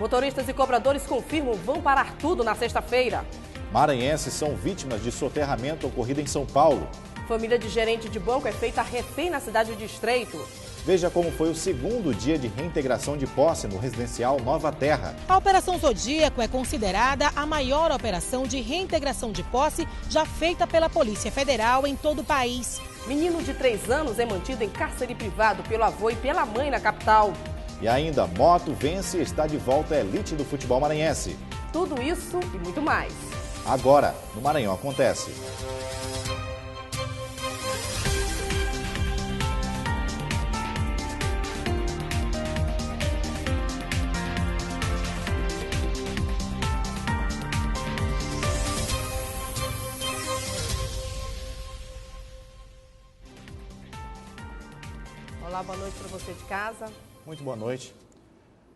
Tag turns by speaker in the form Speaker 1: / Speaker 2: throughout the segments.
Speaker 1: Motoristas e cobradores confirmam vão parar tudo na sexta-feira.
Speaker 2: Maranhenses são vítimas de soterramento ocorrido em São Paulo.
Speaker 1: Família de gerente de banco é feita refém na cidade de Estreito.
Speaker 2: Veja como foi o segundo dia de reintegração de posse no residencial Nova Terra.
Speaker 3: A Operação Zodíaco é considerada a maior operação de reintegração de posse já feita pela Polícia Federal em todo o país.
Speaker 1: Menino de 3 anos é mantido em cárcere privado pelo avô e pela mãe na capital.
Speaker 2: E ainda, Moto vence e está de volta à elite do futebol maranhense.
Speaker 1: Tudo isso e muito mais.
Speaker 2: Agora, no Maranhão Acontece.
Speaker 1: Olá, boa noite para você de casa.
Speaker 2: Muito boa noite.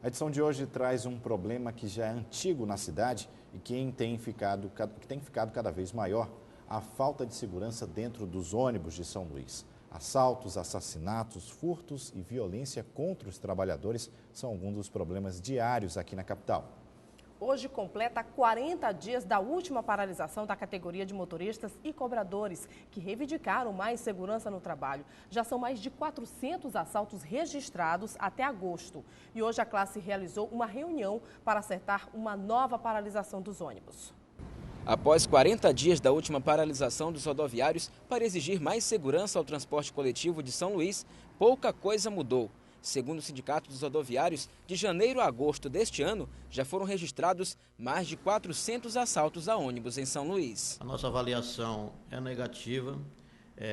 Speaker 2: A edição de hoje traz um problema que já é antigo na cidade e que tem ficado cada vez maior: a falta de segurança dentro dos ônibus de São Luís. Assaltos, assassinatos, furtos e violência contra os trabalhadores são alguns dos problemas diários aqui na capital.
Speaker 1: Hoje completa 40 dias da última paralisação da categoria de motoristas e cobradores, que reivindicaram mais segurança no trabalho. Já são mais de 400 assaltos registrados até agosto. E hoje a classe realizou uma reunião para acertar uma nova paralisação dos ônibus.
Speaker 4: Após 40 dias da última paralisação dos rodoviários para exigir mais segurança ao transporte coletivo de São Luís, pouca coisa mudou. Segundo o Sindicato dos Rodoviários, de janeiro a agosto deste ano, já foram registrados mais de 400 assaltos a ônibus em São Luís.
Speaker 5: A nossa avaliação é negativa,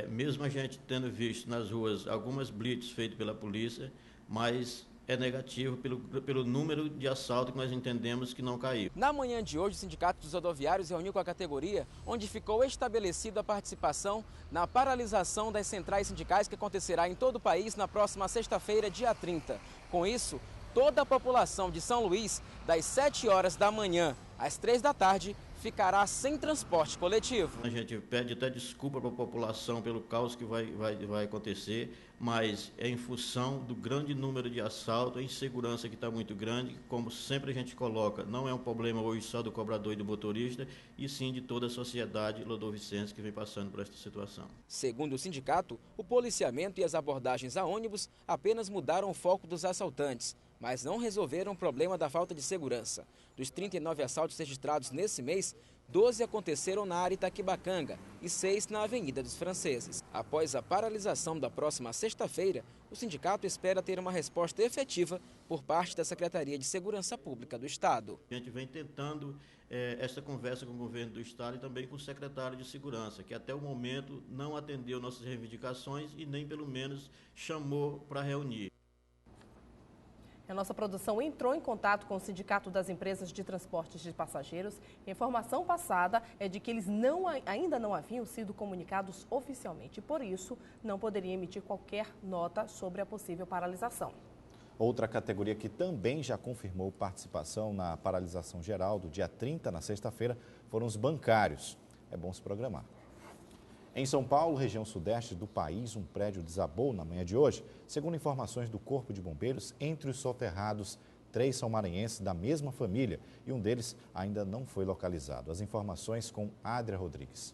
Speaker 5: mesmo a gente tendo visto nas ruas algumas blitz feitas pela polícia, mas é negativo pelo número de assaltos que nós entendemos que não caiu.
Speaker 4: Na manhã de hoje, o Sindicato dos Rodoviários reuniu com a categoria, onde ficou estabelecida a participação na paralisação das centrais sindicais que acontecerá em todo o país na próxima sexta-feira, dia 30. Com isso, toda a população de São Luís, das 7 horas da manhã às 3 da tarde, ficará sem transporte coletivo.
Speaker 5: A gente pede até desculpa para a população pelo caos que vai acontecer, mas é em função do grande número de assaltos, a insegurança que está muito grande, como sempre a gente coloca, não é um problema hoje só do cobrador e do motorista, e sim de toda a sociedade lodovicense que vem passando por esta situação.
Speaker 4: Segundo o sindicato, o policiamento e as abordagens a ônibus apenas mudaram o foco dos assaltantes, mas não resolveram o problema da falta de segurança. Dos 39 assaltos registrados nesse mês, 12 aconteceram na área Itaquibacanga e 6 na Avenida dos Franceses. Após a paralisação da próxima sexta-feira, o sindicato espera ter uma resposta efetiva por parte da Secretaria de Segurança Pública do Estado.
Speaker 5: A gente vem tentando essa conversa com o governo do Estado e também com o secretário de Segurança, que até o momento não atendeu nossas reivindicações e nem pelo menos chamou para reunir.
Speaker 1: A nossa produção entrou em contato com o Sindicato das Empresas de Transportes de Passageiros. A informação passada é de que eles ainda não haviam sido comunicados oficialmente. Por isso, não poderiam emitir qualquer nota sobre a possível paralisação.
Speaker 2: Outra categoria que também já confirmou participação na paralisação geral do dia 30, na sexta-feira, foram os bancários. É bom se programar. Em São Paulo, região sudeste do país, um prédio desabou na manhã de hoje. Segundo informações do Corpo de Bombeiros, entre os soterrados, 3 são maranhenses da mesma família e um deles ainda não foi localizado. As informações com Adria Rodrigues.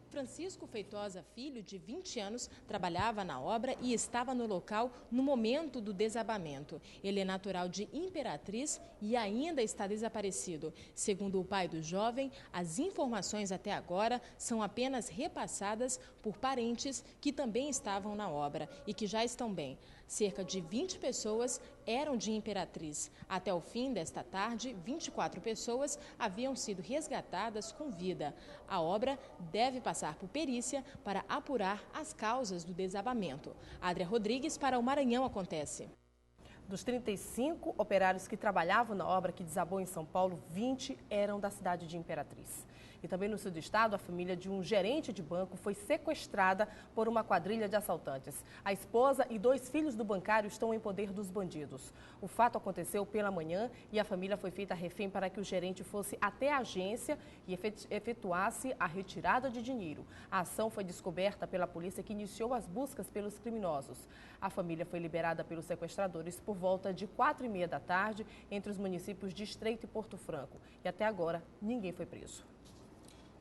Speaker 3: Francisco Feitosa Filho, de 20 anos, trabalhava na obra e estava no local no momento do desabamento. Ele é natural de Imperatriz e ainda está desaparecido. Segundo o pai do jovem, as informações até agora são apenas repassadas por parentes que também estavam na obra e que já estão bem. Cerca de 20 pessoas eram de Imperatriz. Até o fim desta tarde, 24 pessoas haviam sido resgatadas com vida. A obra deve passar por perícia para apurar as causas do desabamento. Adria Rodrigues para o Maranhão Acontece.
Speaker 1: Dos 35 operários que trabalhavam na obra que desabou em São Paulo, 20 eram da cidade de Imperatriz. E também no sul do estado, a família de um gerente de banco foi sequestrada por uma quadrilha de assaltantes. A esposa e 2 filhos do bancário estão em poder dos bandidos. O fato aconteceu pela manhã e a família foi feita refém para que o gerente fosse até a agência e efetuasse a retirada de dinheiro. A ação foi descoberta pela polícia, que iniciou as buscas pelos criminosos. A família foi liberada pelos sequestradores por volta de 4h30 da tarde entre os municípios de Estreito e Porto Franco. E até agora, ninguém foi preso.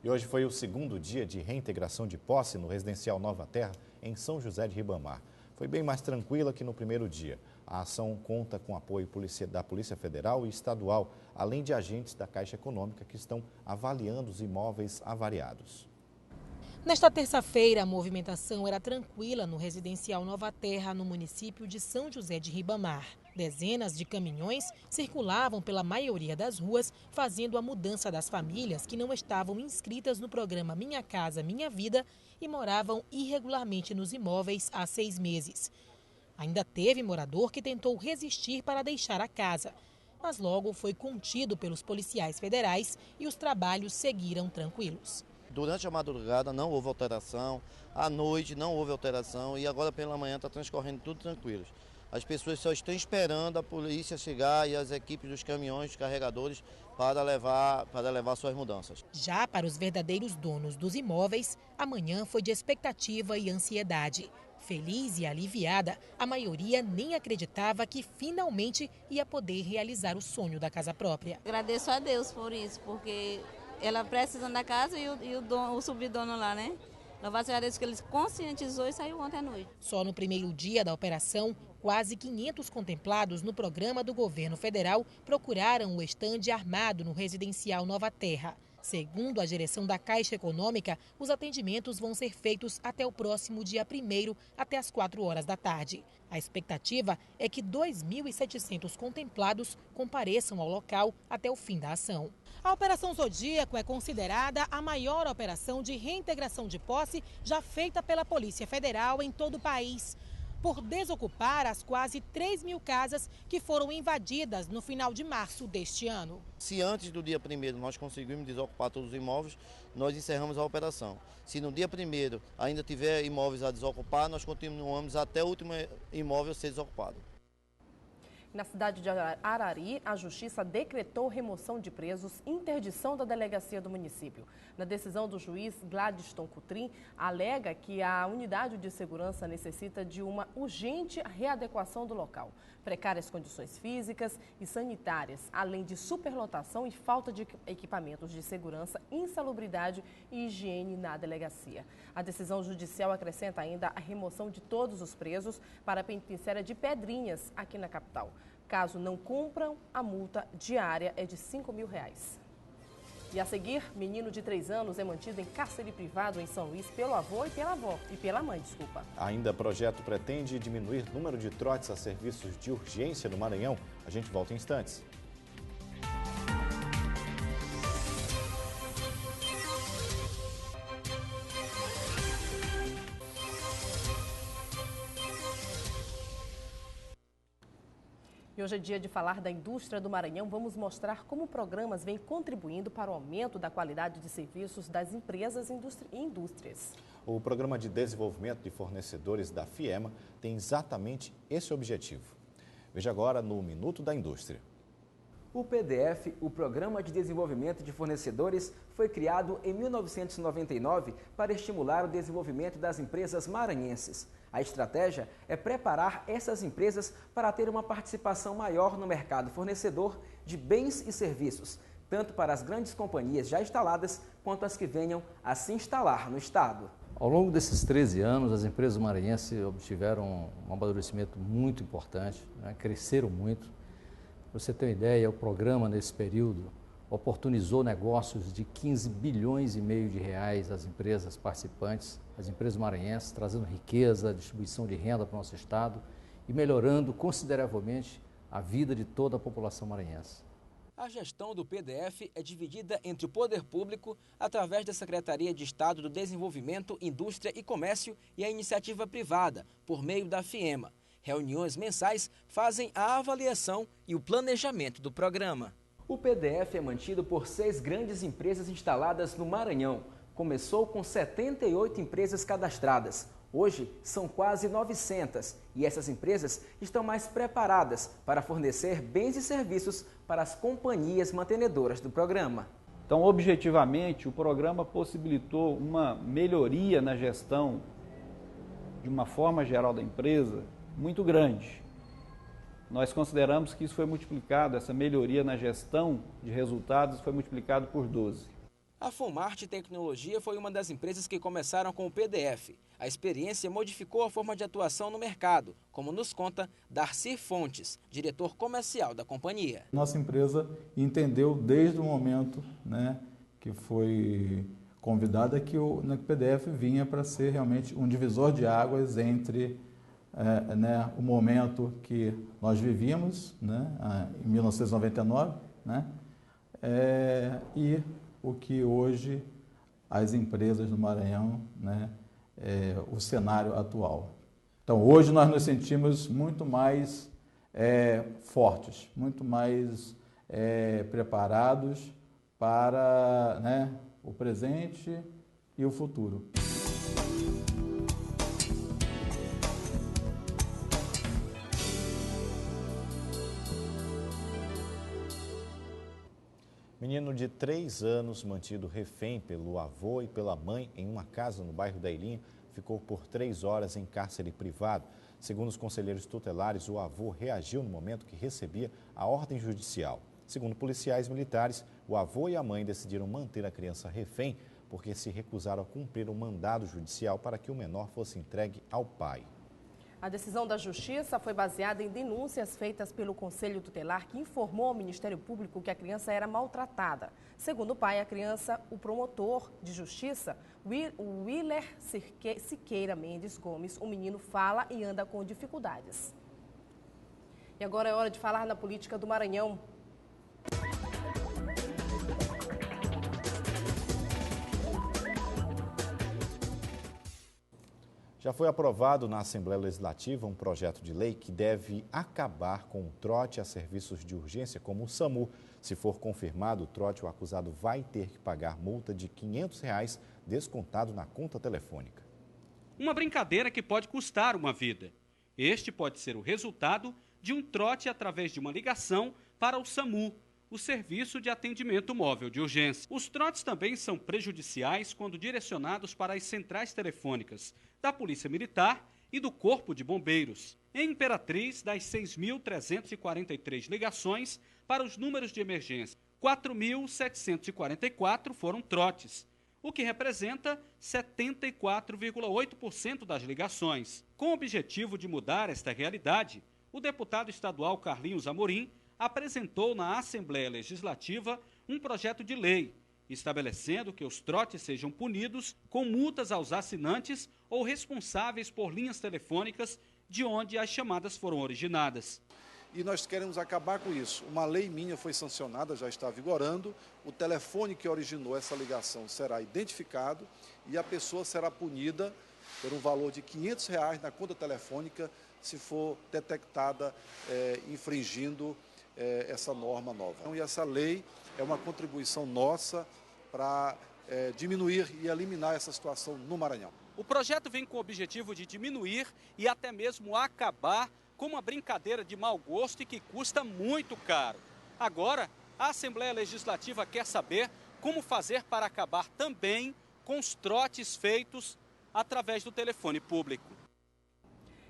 Speaker 2: E hoje foi o segundo dia de reintegração de posse no residencial Nova Terra, em São José de Ribamar. Foi bem mais tranquila que no primeiro dia. A ação conta com apoio da Polícia Federal e Estadual, além de agentes da Caixa Econômica que estão avaliando os imóveis avariados.
Speaker 6: Nesta terça-feira, a movimentação era tranquila no residencial Nova Terra, no município de São José de Ribamar. Dezenas de caminhões circulavam pela maioria das ruas, fazendo a mudança das famílias que não estavam inscritas no programa Minha Casa Minha Vida e moravam irregularmente nos imóveis há 6 meses. Ainda teve morador que tentou resistir para deixar a casa, mas logo foi contido pelos policiais federais e os trabalhos seguiram tranquilos.
Speaker 7: Durante a madrugada não houve alteração, à noite não houve alteração e agora pela manhã está transcorrendo tudo tranquilo. As pessoas só estão esperando a polícia chegar e as equipes dos caminhões, dos carregadores, para levar suas mudanças.
Speaker 6: Já para os verdadeiros donos dos imóveis, amanhã foi de expectativa e ansiedade. Feliz e aliviada, a maioria nem acreditava que finalmente ia poder realizar o sonho da casa própria.
Speaker 8: Agradeço a Deus por isso, porque ela precisando da casa e o subdono lá, né? Louvado seja Deus que ele conscientizou e saiu ontem à noite.
Speaker 6: Só no primeiro dia da operação, quase 500 contemplados no programa do governo federal procuraram o estande armado no residencial Nova Terra. Segundo a direção da Caixa Econômica, os atendimentos vão ser feitos até o próximo dia 1º, até às 4 horas da tarde. A expectativa é que 2.700 contemplados compareçam ao local até o fim da ação. A Operação Zodíaco é considerada a maior operação de reintegração de posse já feita pela Polícia Federal em todo o país, por desocupar as quase 3.000 casas que foram invadidas no final de março deste ano.
Speaker 7: Se antes do dia 1º nós conseguimos desocupar todos os imóveis, nós encerramos a operação. Se no dia 1º ainda tiver imóveis a desocupar, nós continuamos até o último imóvel ser desocupado.
Speaker 1: Na cidade de Arari, a Justiça decretou remoção de presos e interdição da delegacia do município. Na decisão do juiz Gladstone Coutrin, alega que a unidade de segurança necessita de uma urgente readequação do local. Precárias condições físicas e sanitárias, além de superlotação e falta de equipamentos de segurança, insalubridade e higiene na delegacia. A decisão judicial acrescenta ainda a remoção de todos os presos para a penitenciária de Pedrinhas, aqui na capital. Caso não cumpram, a multa diária é de R$5.000. E a seguir, menino de 3 anos é mantido em cárcere privado em São Luís pelo avô e pela mãe.
Speaker 2: Ainda projeto pretende diminuir o número de trotes a serviços de urgência no Maranhão. A gente volta em instantes.
Speaker 1: E hoje é dia de falar da indústria do Maranhão. Vamos mostrar como programas vêm contribuindo para o aumento da qualidade de serviços das empresas e indústrias.
Speaker 2: O Programa de Desenvolvimento de Fornecedores da FIEMA tem exatamente esse objetivo. Veja agora no Minuto da Indústria.
Speaker 4: O PDF, o Programa de Desenvolvimento de Fornecedores, foi criado em 1999 para estimular o desenvolvimento das empresas maranhenses. A estratégia é preparar essas empresas para ter uma participação maior no mercado fornecedor de bens e serviços, tanto para as grandes companhias já instaladas, quanto as que venham a se instalar no estado.
Speaker 9: Ao longo desses 13 anos, as empresas maranhenses obtiveram um amadurecimento muito importante, cresceram muito. Para você ter uma ideia, o programa nesse período oportunizou negócios de 15 bilhões e meio de reais às empresas participantes, as empresas maranhenses, trazendo riqueza, distribuição de renda para o nosso estado e melhorando consideravelmente a vida de toda a população maranhense.
Speaker 4: A gestão do PDF é dividida entre o poder público, através da Secretaria de Estado do Desenvolvimento, Indústria e Comércio, e a iniciativa privada, por meio da FIEMA. Reuniões mensais fazem a avaliação e o planejamento do programa. O PDF é mantido por 6 grandes empresas instaladas no Maranhão. Começou com 78 empresas cadastradas. Hoje são quase 900 e essas empresas estão mais preparadas para fornecer bens e serviços para as companhias mantenedoras do programa.
Speaker 10: Então, objetivamente, o programa possibilitou uma melhoria na gestão, de uma forma geral da empresa, muito grande. Nós consideramos que isso foi multiplicado, essa melhoria na gestão de resultados foi multiplicado por 12.
Speaker 4: A Fomarte Tecnologia foi uma das empresas que começaram com o PDF. A experiência modificou a forma de atuação no mercado, como nos conta Darcy Fontes, diretor comercial da companhia.
Speaker 11: Nossa empresa entendeu desde o momento, que foi convidada que o PDF vinha para ser realmente um divisor de águas entre o momento que nós vivíamos, em 1999, e o que hoje as empresas do Maranhão, o cenário atual. Então, hoje nós nos sentimos muito mais fortes, muito mais preparados para o presente e o futuro.
Speaker 2: Menino de 3 anos, mantido refém pelo avô e pela mãe em uma casa no bairro da Ilhinha, ficou por 3 horas em cárcere privado. Segundo os conselheiros tutelares, o avô reagiu no momento que recebia a ordem judicial. Segundo policiais militares, o avô e a mãe decidiram manter a criança refém porque se recusaram a cumprir um mandado judicial para que o menor fosse entregue ao pai.
Speaker 1: A decisão da Justiça foi baseada em denúncias feitas pelo Conselho Tutelar, que informou ao Ministério Público que a criança era maltratada. Segundo o pai, a criança, o promotor de justiça, o Willer Siqueira Mendes Gomes, o menino fala e anda com dificuldades. E agora é hora de falar na política do Maranhão.
Speaker 2: Já foi aprovado na Assembleia Legislativa um projeto de lei que deve acabar com o trote a serviços de urgência como o SAMU. Se for confirmado o trote, o acusado vai ter que pagar multa de R$ 500 descontado na conta telefônica.
Speaker 12: Uma brincadeira que pode custar uma vida. Este pode ser o resultado de um trote através de uma ligação para o SAMU, o Serviço de Atendimento Móvel de Urgência. Os trotes também são prejudiciais quando direcionados para as centrais telefônicas da Polícia Militar e do Corpo de Bombeiros. Em Imperatriz, das 6.343 ligações para os números de emergência, 4.744 foram trotes, o que representa 74,8% das ligações. Com o objetivo de mudar esta realidade, o deputado estadual Carlinhos Amorim apresentou na Assembleia Legislativa um projeto de lei, estabelecendo que os trotes sejam punidos com multas aos assinantes ou responsáveis por linhas telefônicas de onde as chamadas foram originadas.
Speaker 13: E nós queremos acabar com isso. Uma lei minha foi sancionada, já está vigorando, o telefone que originou essa ligação será identificado e a pessoa será punida por um valor de R$ 500 na conta telefônica se for detectada infringindo essa norma nova. E essa lei é uma contribuição nossa para diminuir e eliminar essa situação no Maranhão.
Speaker 12: O projeto vem com o objetivo de diminuir e até mesmo acabar com uma brincadeira de mau gosto e que custa muito caro. Agora, a Assembleia Legislativa quer saber como fazer para acabar também com os trotes feitos através do telefone público.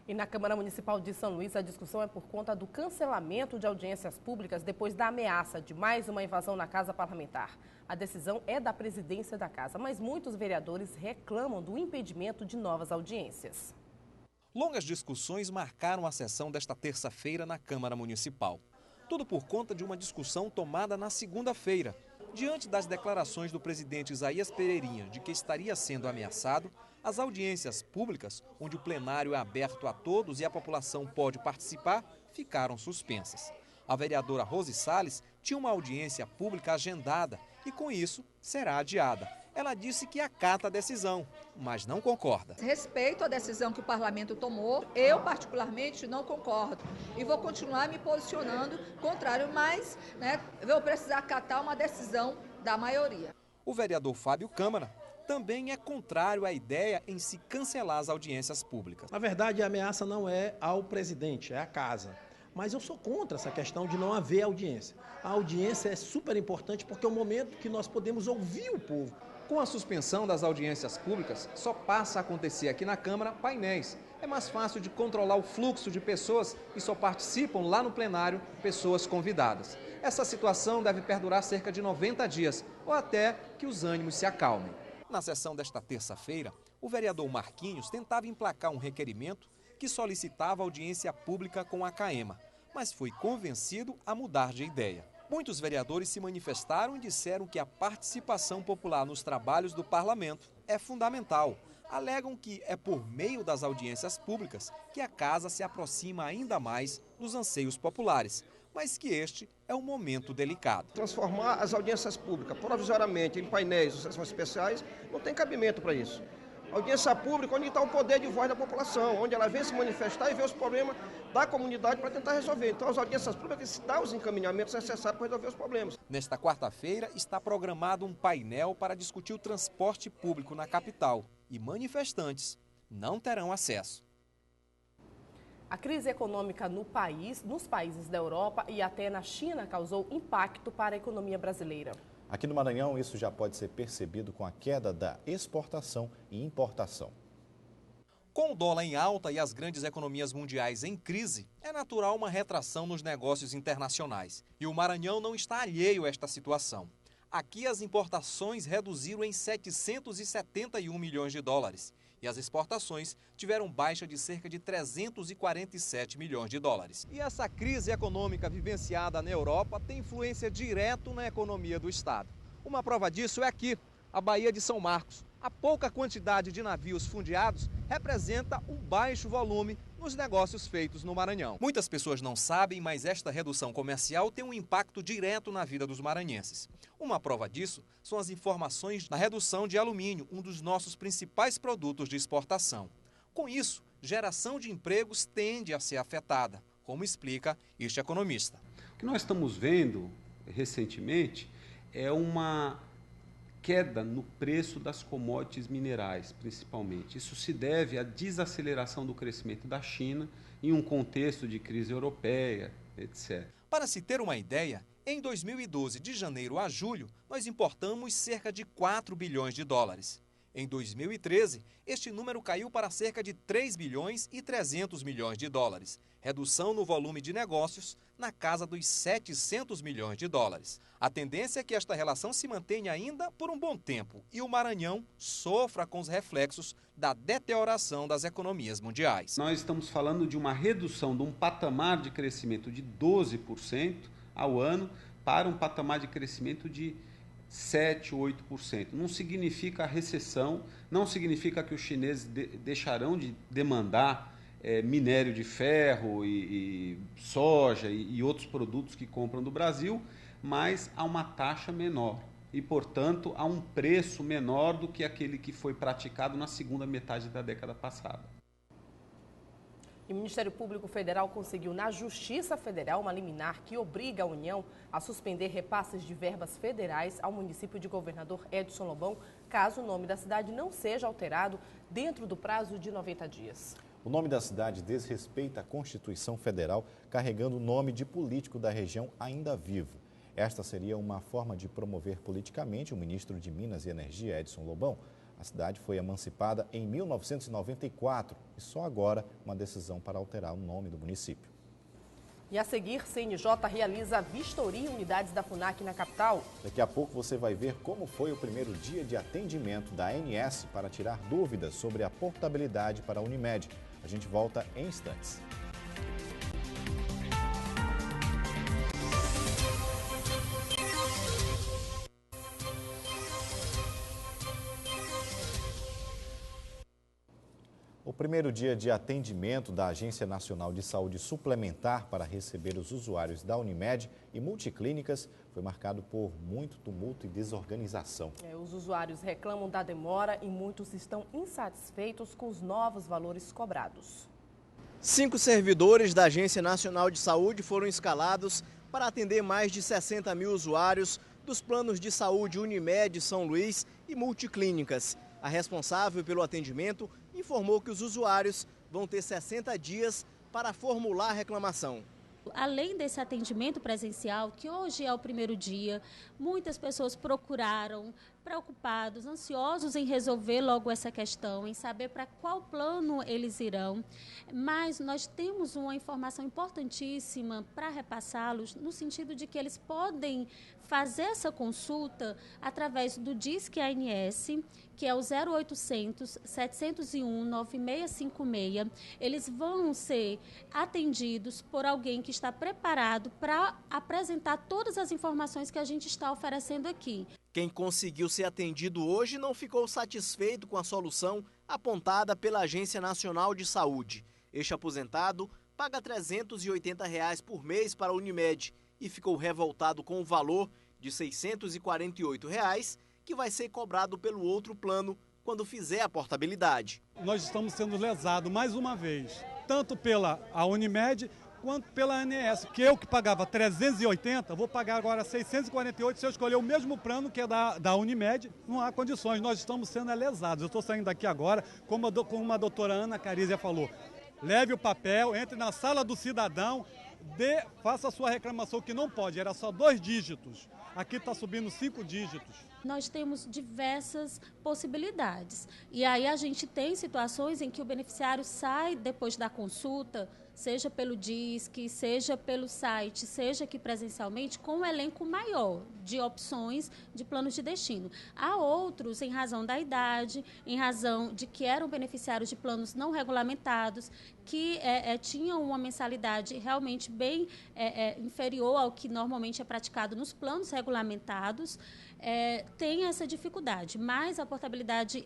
Speaker 1: E na Câmara Municipal de São Luís, a discussão é por conta do cancelamento de audiências públicas depois da ameaça de mais uma invasão na Casa Parlamentar. A decisão é da presidência da Casa, mas muitos vereadores reclamam do impedimento de novas audiências.
Speaker 14: Longas discussões marcaram a sessão desta terça-feira na Câmara Municipal. Tudo por conta de uma discussão tomada na segunda-feira. Diante das declarações do presidente Isaías Pereirinha de que estaria sendo ameaçado, as audiências públicas, onde o plenário é aberto a todos e a população pode participar, ficaram suspensas. A vereadora Rose Salles tinha uma audiência pública agendada e, com isso, será adiada. Ela disse que acata a decisão, mas não concorda.
Speaker 15: Respeito a decisão que o parlamento tomou, eu particularmente não concordo e vou continuar me posicionando contrário, mas vou precisar acatar uma decisão da maioria.
Speaker 14: O vereador Fábio Câmara também é contrário à ideia em se cancelar as audiências públicas.
Speaker 16: Na verdade, a ameaça não é ao presidente, é à casa. Mas eu sou contra essa questão de não haver audiência. A audiência é super importante porque é o momento que nós podemos ouvir o povo.
Speaker 14: Com a suspensão das audiências públicas, só passa a acontecer aqui na Câmara painéis. É mais fácil de controlar o fluxo de pessoas e só participam lá no plenário pessoas convidadas. Essa situação deve perdurar cerca de 90 dias, ou até que os ânimos se acalmem. Na sessão desta terça-feira, o vereador Marquinhos tentava emplacar um requerimento que solicitava audiência pública com a CAEMA, mas foi convencido a mudar de ideia. Muitos vereadores se manifestaram e disseram que a participação popular nos trabalhos do parlamento é fundamental. Alegam que é por meio das audiências públicas que a casa se aproxima ainda mais dos anseios populares, mas que este é um momento delicado.
Speaker 17: Transformar as audiências públicas provisoriamente em painéis ou sessões especiais não tem cabimento para isso. Audiência pública, onde está o poder de voz da população, onde ela vem se manifestar e ver os problemas da comunidade para tentar resolver. Então, as audiências públicas dão os encaminhamentos necessários para resolver os problemas.
Speaker 14: Nesta quarta-feira, está programado um painel para discutir o transporte público na capital e manifestantes não terão acesso.
Speaker 1: A crise econômica nos países da Europa e até na China causou impacto para a economia brasileira.
Speaker 2: Aqui no Maranhão, isso já pode ser percebido com a queda da exportação e importação.
Speaker 14: Com o dólar em alta e as grandes economias mundiais em crise, é natural uma retração nos negócios internacionais. E o Maranhão não está alheio a esta situação. Aqui as importações reduziram em 771 milhões de dólares e as exportações tiveram baixa de cerca de 347 milhões de dólares. E essa crise econômica vivenciada na Europa tem influência direta na economia do estado. Uma prova disso é aqui, a Baía de São Marcos. A pouca quantidade de navios fundeados representa um baixo volume nos negócios feitos no Maranhão. Muitas pessoas não sabem, mas esta redução comercial tem um impacto direto na vida dos maranhenses. Uma prova disso são as informações da redução de alumínio, um dos nossos principais produtos de exportação. Com isso, geração de empregos tende a ser afetada, como explica este economista.
Speaker 18: O que nós estamos vendo recentemente é uma queda no preço das commodities minerais, principalmente. Isso se deve à desaceleração do crescimento da China em um contexto de crise europeia, etc.
Speaker 14: Para se ter uma ideia, em 2012, de janeiro a julho, nós importamos cerca de 4 bilhões de dólares. Em 2013, este número caiu para cerca de 3 bilhões e 300 milhões de dólares, redução no volume de negócios na casa dos 700 milhões de dólares. A tendência é que esta relação se mantenha ainda por um bom tempo e o Maranhão sofra com os reflexos da deterioração das economias mundiais.
Speaker 18: Nós estamos falando de uma redução de um patamar de crescimento de 12% ao ano para um patamar de crescimento de 7%, 8%. Não significa recessão, não significa que os chineses deixarão de demandar minério de ferro e soja e outros produtos que compram do Brasil, mas a uma taxa menor e, portanto, a um preço menor do que aquele que foi praticado na segunda metade da década passada.
Speaker 1: E o Ministério Público Federal conseguiu na Justiça Federal uma liminar que obriga a União a suspender repasses de verbas federais ao município de Governador Edson Lobão, caso o nome da cidade não seja alterado dentro do prazo de 90 dias.
Speaker 2: O nome da cidade desrespeita a Constituição Federal, carregando o nome de político da região ainda vivo. Esta seria uma forma de promover politicamente o ministro de Minas e Energia, Edson Lobão. A cidade foi emancipada em 1994 e só agora uma decisão para alterar o nome do município.
Speaker 1: E a seguir, CNJ realiza vistoria em unidades da FUNAC na capital.
Speaker 2: Daqui a pouco você vai ver como foi o primeiro dia de atendimento da ANS para tirar dúvidas sobre a portabilidade para a Unimed. A gente volta em instantes. O primeiro dia de atendimento da Agência Nacional de Saúde Suplementar para receber os usuários da Unimed e multiclínicas foi marcado por muito tumulto e desorganização.
Speaker 1: Os usuários reclamam da demora e muitos estão insatisfeitos com os novos valores cobrados.
Speaker 19: 5 servidores da Agência Nacional de Saúde foram escalados para atender mais de 60 mil usuários dos planos de saúde Unimed, São Luís e multiclínicas. A responsável pelo atendimento informou que os usuários vão ter 60 dias para formular a reclamação.
Speaker 20: Além desse atendimento presencial, que hoje é o primeiro dia, muitas pessoas procuraram, preocupados, ansiosos em resolver logo essa questão, em saber para qual plano eles irão. Mas nós temos uma informação importantíssima para repassá-los, no sentido de que eles podem fazer essa consulta através do Disque ANS, que é o 0800 701 9656. Eles vão ser atendidos por alguém que está preparado para apresentar todas as informações que a gente está oferecendo aqui.
Speaker 19: Quem conseguiu ser atendido hoje não ficou satisfeito com a solução apontada pela Agência Nacional de Saúde. Este aposentado paga R$ 380 por mês para a Unimed e ficou revoltado com o valor de R$ 648, que vai ser cobrado pelo outro plano quando fizer a portabilidade.
Speaker 21: Nós estamos sendo lesados mais uma vez, tanto pela Unimed quanto pela ANS, que eu que pagava 380, vou pagar agora 648 se eu escolher o mesmo plano que é da Unimed, não há condições, nós estamos sendo lesados. Eu estou saindo daqui agora, como a doutora Ana Carízia falou, leve o papel, entre na sala do cidadão, faça a sua reclamação, que não pode, era só 2 dígitos, aqui está subindo 5 dígitos.
Speaker 20: Nós temos diversas possibilidades e aí a gente tem situações em que o beneficiário sai depois da consulta, seja pelo Disque, seja pelo site, seja aqui presencialmente, com um elenco maior de opções de planos de destino. Há outros, em razão da idade, em razão de que eram beneficiários de planos não regulamentados, que tinham uma mensalidade realmente bem inferior ao que normalmente é praticado nos planos regulamentados, tem essa dificuldade. Mas a portabilidade,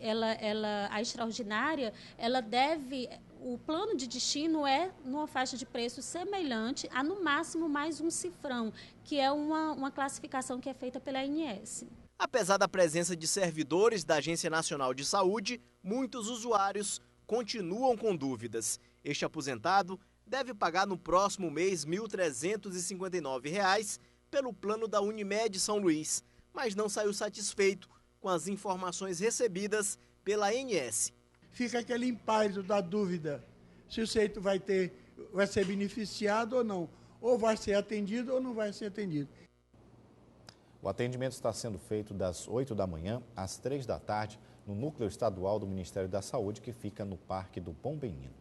Speaker 20: a extraordinária, ela deve... O plano de destino é numa faixa de preço semelhante a, no máximo, mais um cifrão, que é uma classificação que é feita pela ANS.
Speaker 19: Apesar da presença de servidores da Agência Nacional de Saúde, muitos usuários continuam com dúvidas. Este aposentado deve pagar no próximo mês R$ 1.359 pelo plano da Unimed São Luís, mas não saiu satisfeito com as informações recebidas pela ANS.
Speaker 22: Fica aquele impasse da dúvida se o sujeito vai ser beneficiado ou não, ou vai ser atendido ou não vai ser atendido.
Speaker 2: O atendimento está sendo feito das 8 da manhã às 3 da tarde no Núcleo Estadual do Ministério da Saúde, que fica no Parque do Bom Menino.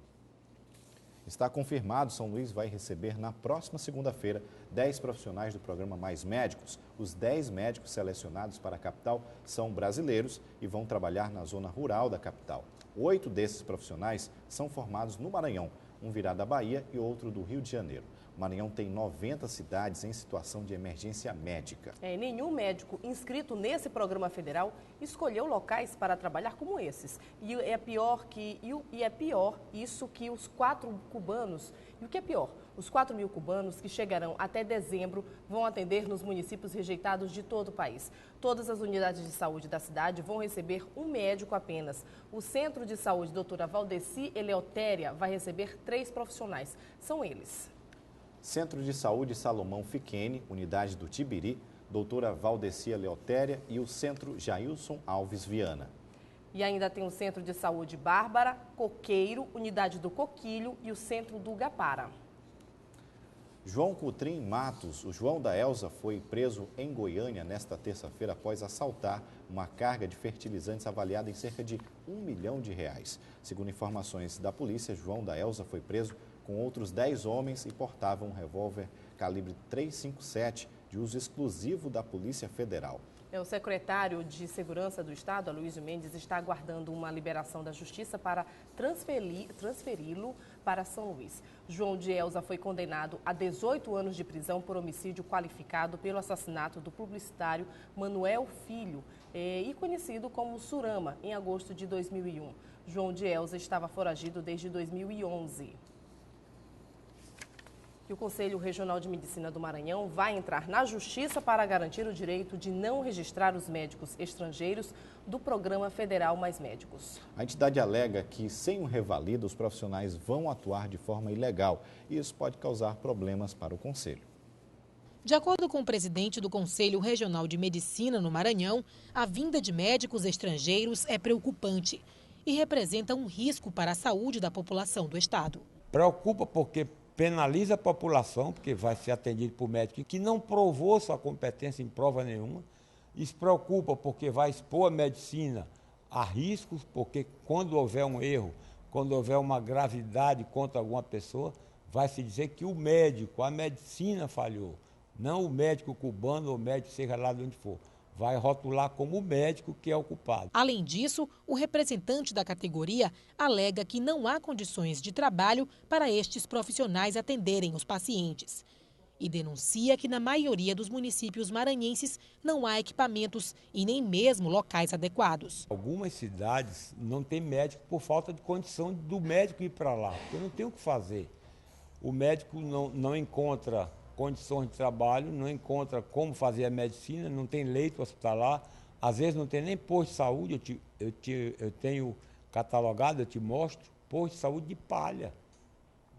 Speaker 2: Está confirmado, São Luís vai receber na próxima segunda-feira 10 profissionais do programa Mais Médicos. Os 10 médicos selecionados para a capital são brasileiros e vão trabalhar na zona rural da capital. 8 desses profissionais são formados no Maranhão, um virá da Bahia e outro do Rio de Janeiro. O Maranhão tem 90 cidades em situação de emergência médica.
Speaker 1: Nenhum médico inscrito nesse programa federal escolheu locais para trabalhar como esses. E é pior isso que os 4 cubanos, e o que é pior, os 4.000 cubanos que chegarão até dezembro vão atender nos municípios rejeitados de todo o país. Todas as unidades de saúde da cidade vão receber um médico apenas. O Centro de Saúde Doutora Valdeci Eleutéria vai receber 3 profissionais. São eles:
Speaker 2: Centro de Saúde Salomão Fiquene, unidade do Tibiri, doutora Valdeci Eleutéria, e o Centro Jailson Alves Viana.
Speaker 1: E ainda tem o Centro de Saúde Bárbara Coqueiro, unidade do Coquilho, e o Centro do Gapara.
Speaker 2: João Coutrin Matos, o João da Elza, foi preso em Goiânia nesta terça-feira após assaltar uma carga de fertilizantes avaliada em cerca de R$ 1 milhão. Segundo informações da polícia, João da Elza foi preso com outros 10 homens e portavam um revólver calibre .357 de uso exclusivo da Polícia Federal.
Speaker 1: O secretário de Segurança do Estado, Aloysio Mendes, está aguardando uma liberação da Justiça para transferi-lo para São Luís. João de Elza foi condenado a 18 anos de prisão por homicídio qualificado pelo assassinato do publicitário Manuel Filho, e conhecido como Surama, em agosto de 2001. João de Elza estava foragido desde 2011. E o Conselho Regional de Medicina do Maranhão vai entrar na Justiça para garantir o direito de não registrar os médicos estrangeiros do Programa Federal Mais Médicos.
Speaker 2: A entidade alega que, sem um revalida, os profissionais vão atuar de forma ilegal e isso pode causar problemas para o Conselho.
Speaker 6: De acordo com o presidente do Conselho Regional de Medicina no Maranhão, a vinda de médicos estrangeiros é preocupante e representa um risco para a saúde da população do estado.
Speaker 3: Preocupa porque penaliza a população, porque vai ser atendido por médico que não provou sua competência em prova nenhuma. Isso preocupa porque vai expor a medicina a riscos, porque quando houver um erro, quando houver uma gravidade contra alguma pessoa, vai se dizer que o médico, a medicina falhou, não o médico cubano ou o médico, seja lá de onde for. Vai rotular como o médico que é o culpado.
Speaker 6: Além disso, o representante da categoria alega que não há condições de trabalho para estes profissionais atenderem os pacientes. E denuncia que na maioria dos municípios maranhenses não há equipamentos e nem mesmo locais adequados.
Speaker 3: Algumas cidades não têm médico por falta de condição do médico ir para lá, porque não tem o que fazer. O médico não encontra condições de trabalho, não encontra como fazer a medicina, não tem leito hospitalar, às vezes não tem nem posto de saúde, eu tenho catalogado, eu te mostro, posto de saúde de palha,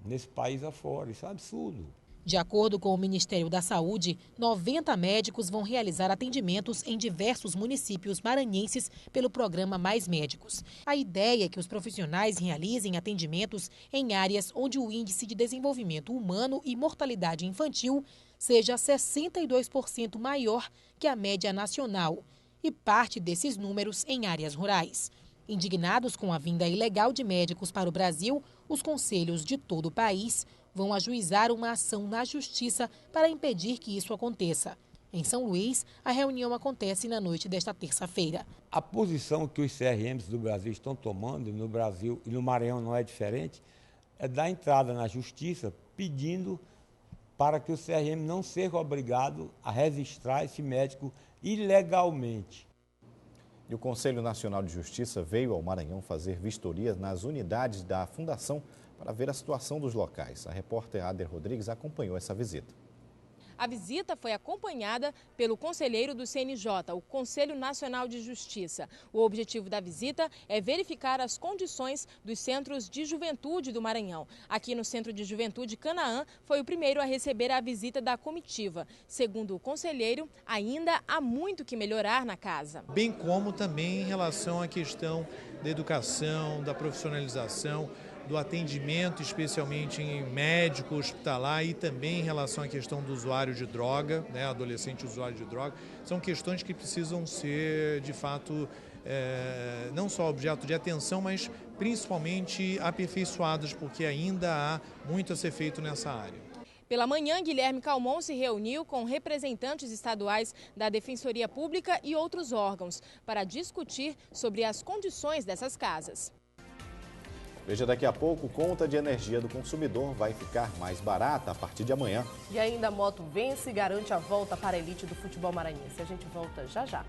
Speaker 3: nesse país afora, isso é um absurdo.
Speaker 6: De acordo com o Ministério da Saúde, 90 médicos vão realizar atendimentos em diversos municípios maranhenses pelo programa Mais Médicos. A ideia é que os profissionais realizem atendimentos em áreas onde o índice de desenvolvimento humano e mortalidade infantil seja 62% maior que a média nacional, e parte desses números em áreas rurais. Indignados com a vinda ilegal de médicos para o Brasil, os conselhos de todo o país vão ajuizar uma ação na Justiça para impedir que isso aconteça. Em São Luís, a reunião acontece na noite desta terça-feira.
Speaker 3: A posição que os CRMs do Brasil estão tomando, no Brasil e no Maranhão não é diferente, é dar entrada na Justiça pedindo para que o CRM não seja obrigado a registrar esse médico ilegalmente.
Speaker 2: E o Conselho Nacional de Justiça veio ao Maranhão fazer vistorias nas unidades da Fundação para ver a situação dos locais. A repórter Ader Rodrigues acompanhou essa visita.
Speaker 5: A visita foi acompanhada pelo conselheiro do CNJ, o Conselho Nacional de Justiça. O objetivo da visita é verificar as condições dos centros de juventude do Maranhão. Aqui no Centro de Juventude Canaã foi o primeiro a receber a visita da comitiva. Segundo o conselheiro, ainda há muito que melhorar na casa.
Speaker 23: Bem como também em relação à questão da educação, da profissionalização, do atendimento, especialmente em médico, hospitalar, e também em relação à questão do usuário de droga, né, adolescente usuário de droga. São questões que precisam ser, de fato, não só objeto de atenção, mas principalmente aperfeiçoadas, porque ainda há muito a ser feito nessa área.
Speaker 5: Pela manhã, Guilherme Calmon se reuniu com representantes estaduais da Defensoria Pública e outros órgãos para discutir sobre as condições dessas casas.
Speaker 2: Veja daqui a pouco, conta de energia do consumidor vai ficar mais barata a partir de amanhã.
Speaker 1: E ainda a Moto Vence e garante a volta para a elite do futebol maranhense. A gente volta já já.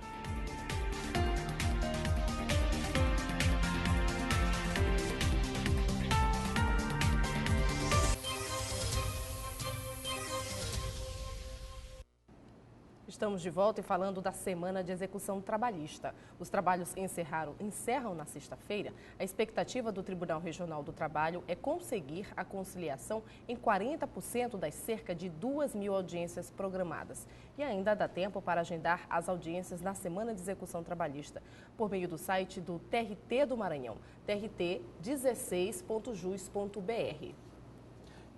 Speaker 1: Estamos de volta e falando da semana de execução trabalhista. Os trabalhos encerram na sexta-feira. A expectativa do Tribunal Regional do Trabalho é conseguir a conciliação em 40% das cerca de 2.000 audiências programadas. E ainda dá tempo para agendar as audiências na semana de execução trabalhista por meio do site do TRT do Maranhão, trt16.jus.br.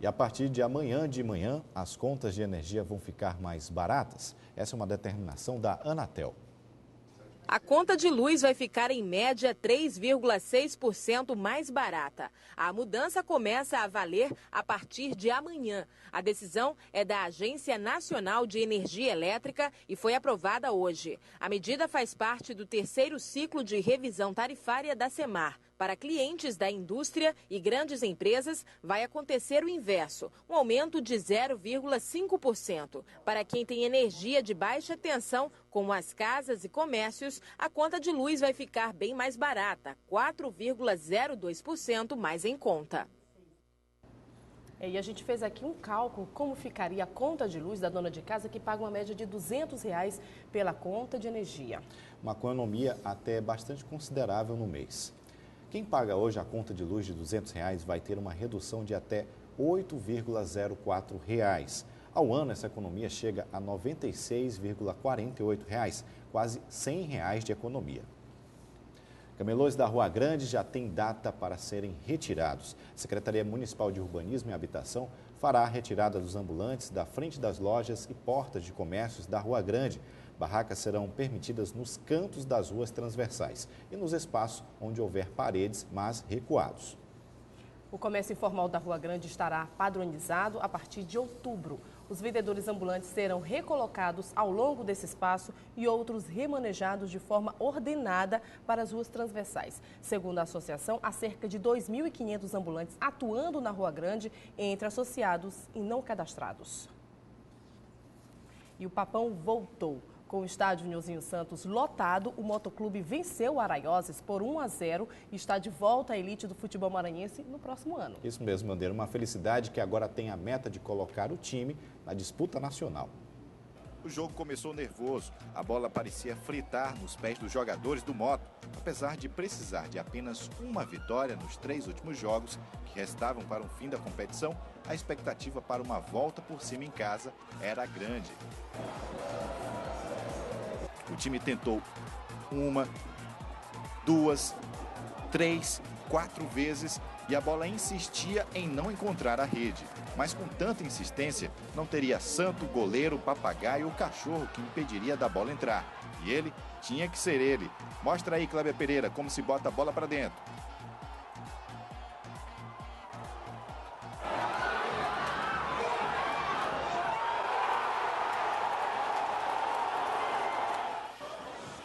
Speaker 2: E a partir de amanhã de manhã, as contas de energia vão ficar mais baratas. Essa é uma determinação da Anatel.
Speaker 5: A conta de luz vai ficar em média 3,6% mais barata. A mudança começa a valer a partir de amanhã. A decisão é da Agência Nacional de Energia Elétrica e foi aprovada hoje. A medida faz parte do terceiro ciclo de revisão tarifária da Semar. Para clientes da indústria e grandes empresas, vai acontecer o inverso, um aumento de 0,5%. Para quem tem energia de baixa tensão, como as casas e comércios, a conta de luz vai ficar bem mais barata, 4,02% mais em conta.
Speaker 1: E a gente fez aqui um cálculo como ficaria a conta de luz da dona de casa que paga uma média de R$ 200 pela conta de energia.
Speaker 2: Uma economia até bastante considerável no mês. Quem paga hoje a conta de luz de R$ 200 vai ter uma redução de até R$ 8,04. Ao ano, essa economia chega a R$ 96,48, quase R$ 100 de economia. Camelôs da Rua Grande já tem data para serem retirados. A Secretaria Municipal de Urbanismo e Habitação fará a retirada dos ambulantes da frente das lojas e portas de comércios da Rua Grande. Barracas serão permitidas nos cantos das ruas transversais e nos espaços onde houver paredes, mas recuados.
Speaker 1: O comércio informal da Rua Grande estará padronizado a partir de outubro. Os vendedores ambulantes serão recolocados ao longo desse espaço e outros remanejados de forma ordenada para as ruas transversais. Segundo a associação, há cerca de 2.500 ambulantes atuando na Rua Grande, entre associados e não cadastrados. E o Papão voltou. Com o estádio Nilzinho Santos lotado, o Motoclube venceu o Araioses por 1-0 e está de volta à elite do futebol maranhense no próximo ano.
Speaker 2: Isso mesmo, Bandeira. Uma felicidade que agora tem a meta de colocar o time na disputa nacional.
Speaker 7: O jogo começou nervoso. A bola parecia fritar nos pés dos jogadores do Moto. Apesar de precisar de apenas uma vitória nos 3 últimos jogos que restavam para o fim da competição, a expectativa para uma volta por cima em casa era grande. O time tentou 1, 2, 3, 4 vezes e a bola insistia em não encontrar a rede. Mas com tanta insistência, não teria santo, goleiro, papagaio ou cachorro que impediria da bola entrar. E ele tinha que ser ele. Mostra aí, Cléber Pereira, como se bota a bola para dentro.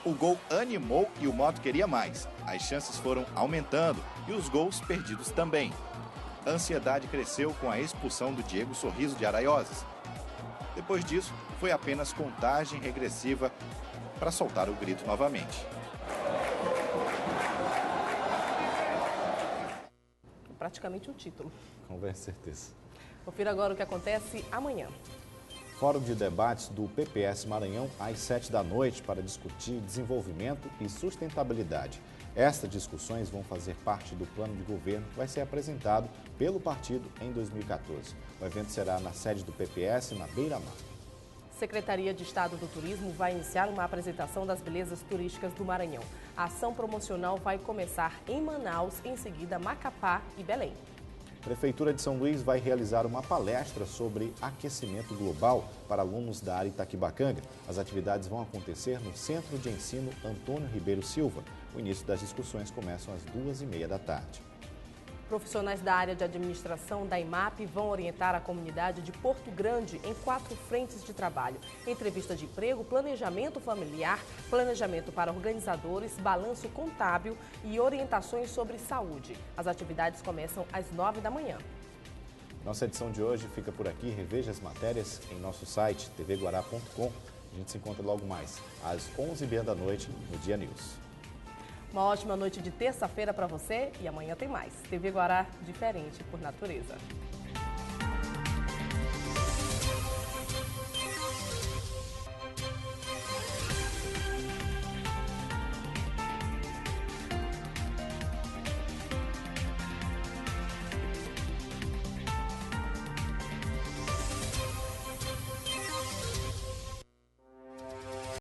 Speaker 7: O gol animou e o Moto queria mais. As chances foram aumentando e os gols perdidos também. A ansiedade cresceu com a expulsão do Diego Sorriso de Araioses. Depois disso, foi apenas contagem regressiva para soltar o grito novamente.
Speaker 1: Praticamente um título.
Speaker 2: Com certeza.
Speaker 1: Confira agora o que acontece amanhã.
Speaker 2: Fórum de debates do PPS Maranhão às 7 da noite para discutir desenvolvimento e sustentabilidade. Estas discussões vão fazer parte do plano de governo que vai ser apresentado pelo partido em 2014. O evento será na sede do PPS, na Beira-Mar.
Speaker 1: Secretaria de Estado do Turismo vai iniciar uma apresentação das belezas turísticas do Maranhão. A ação promocional vai começar em Manaus, em seguida Macapá e Belém.
Speaker 2: A Prefeitura de São Luís vai realizar uma palestra sobre aquecimento global para alunos da área Itaquibacanga. As atividades vão acontecer no Centro de Ensino Antônio Ribeiro Silva. O início das discussões começam às 2h30 da tarde.
Speaker 1: Profissionais da área de administração da IMAP vão orientar a comunidade de Porto Grande em 4 frentes de trabalho: entrevista de emprego, planejamento familiar, planejamento para organizadores, balanço contábil e orientações sobre saúde. As atividades começam às 9 da manhã.
Speaker 2: Nossa edição de hoje fica por aqui. Reveja as matérias em nosso site tvguará.com. A gente se encontra logo mais às 11h30 da noite no Dia News.
Speaker 1: Uma ótima noite de terça-feira para você e amanhã tem mais. TV Guará, diferente por natureza.